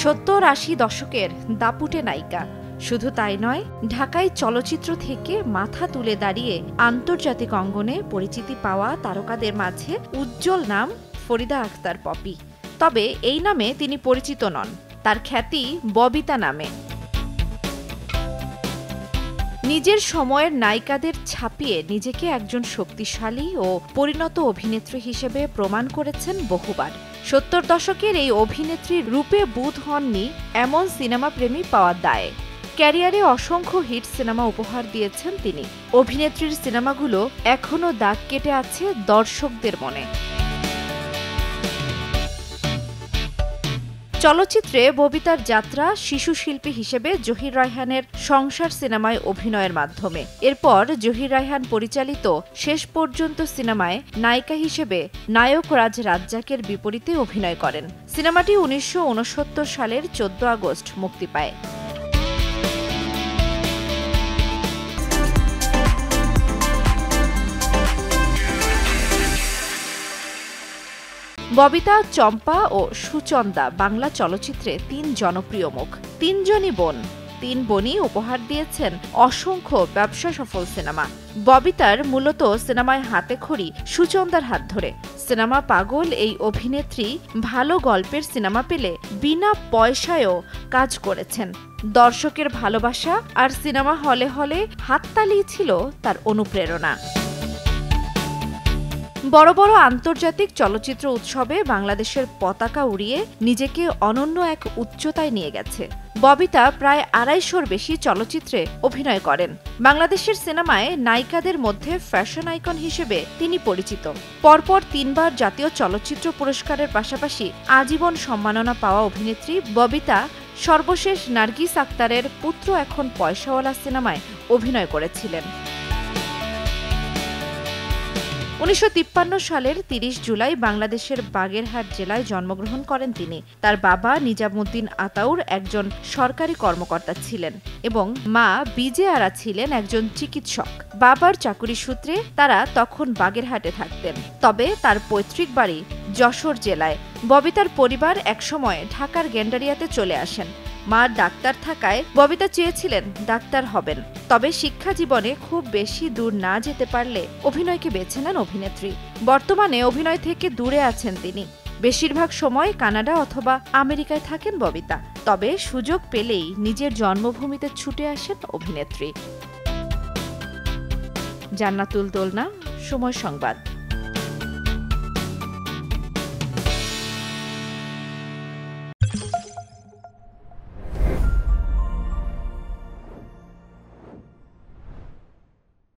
70-80 দশকের দাপুটে নায়িকা। শুধু তাই নয়, ঢাকায় চলচ্চিত্র থেকে মাথা তুলে দাঁড়িয়ে আন্তর্জাতিক অঙ্গনে পরিচিতি পাওয়া তারকাদের মাঝে উজ্জ্বল নাম ফরিদা আক্তার পপি। তবে এই নামে তিনি পরিচিত নন, তার খ্যাতি ববিতা নামে। নিজের সময়ের নায়িকাদের ছাপিয়ে নিজেকে একজন শক্তিশালী ও পরিণত অভিনেত্রী হিসেবে প্রমাণ করেছেন বহুবার। 70 দশকের এই অভিনেত্রী রূপে বুঁদ হননি এমন সিনেমাপ্রেমী পাওয়ার দায়ে। ক্যারিয়ারে অসংখ্য হিট সিনেমা উপহার দিয়েছেন তিনি। অভিনেত্রীর সিনেমাগুলো এখনও দাগ কেটে আছে দর্শকদের মনে। চলচ্চিত্রে ববিতার যাত্রা শিশু শিল্পী হিসেবে জহির রায়হানের সংসার সিনেমায় অভিনয়ের মাধ্যমে। এরপর জহির রায়হান পরিচালিত শেষ পর্যন্ত সিনেমায় নায়িকা হিসেবে নায়ক রাজ রাজ্জাকের বিপরীতে অভিনয় করেন। সিনেমাটি 1969 সালের 14 আগস্ট মুক্তি পায়। ববিতা, চম্পা ও সুচন্দা বাংলা চলচ্চিত্রে 3 জনপ্রিয় মুখ। 3 জনই বোন। 3 বোনই উপহার দিয়েছেন অসংখ্য ব্যবসা সফল সিনেমা। ববিতার মূলত সিনেমায় হাতেখড়ি সুচন্দার হাত ধরে। সিনেমা পাগল এই অভিনেত্রী ভালো গল্পের সিনেমা পেলে বিনা পয়সায়ও কাজ করেছেন। দর্শকের ভালোবাসা আর সিনেমা হলে হলে হাততালিই ছিল তার অনুপ্রেরণা। বড় বড় আন্তর্জাতিক চলচ্চিত্র উৎসবে বাংলাদেশের পতাকা উড়িয়ে নিজেকে অনন্য এক উচ্চতায় নিয়ে গেছে। ববিতা প্রায় 250-র বেশি চলচ্চিত্রে অভিনয় করেন। বাংলাদেশের সিনেমায় নায়িকাদের মধ্যে ফ্যাশন আইকন হিসেবে তিনি পরিচিত। পরপর 3 বার জাতীয় চলচ্চিত্র পুরস্কারের পাশাপাশি আজীবন সম্মাননা পাওয়া অভিনেত্রী ববিতা সর্বশেষ নার্গিস আক্তারের পুত্র এখন পয়সাওয়ালা সিনেমায় অভিনয় করেছিলেন। 1953 সালের 30 জুলাই বাংলাদেশের বাগেরহাট জেলায় জন্মগ্রহণ করেন তিনি। তার বাবা নিজামুদ্দিন আতাউর একজন সরকারি কর্মকর্তা ছিলেন এবং মা বিজে আরা ছিলেন একজন চিকিৎসক। বাবার চাকুরি সূত্রে তারা তখন বাগেরহাটে থাকতেন। তবে তার পৈতৃক বাড়ি যশোর জেলায়। ববিতার পরিবার একসময় ঢাকার গেন্ডারিয়াতে চলে আসেন। মা ডাক্তার থাকায় ববিতা চেয়েছিলেন ডাক্তার হবেন। তবে শিক্ষা জীবনে খুব বেশি দূর না যেতে পারলে অভিনয়কে বেছে নেন অভিনেত্রী। বর্তমানে অভিনয় থেকে দূরে আছেন তিনি। বেশিরভাগ সময় কানাডা অথবা আমেরিকায় থাকেন ববিতা। তবে সুযোগ পেলেই নিজের জন্মভূমিতে ছুটে আসেন অভিনেত্রী। জান্নাতুল দোলনা, সময় সংবাদ।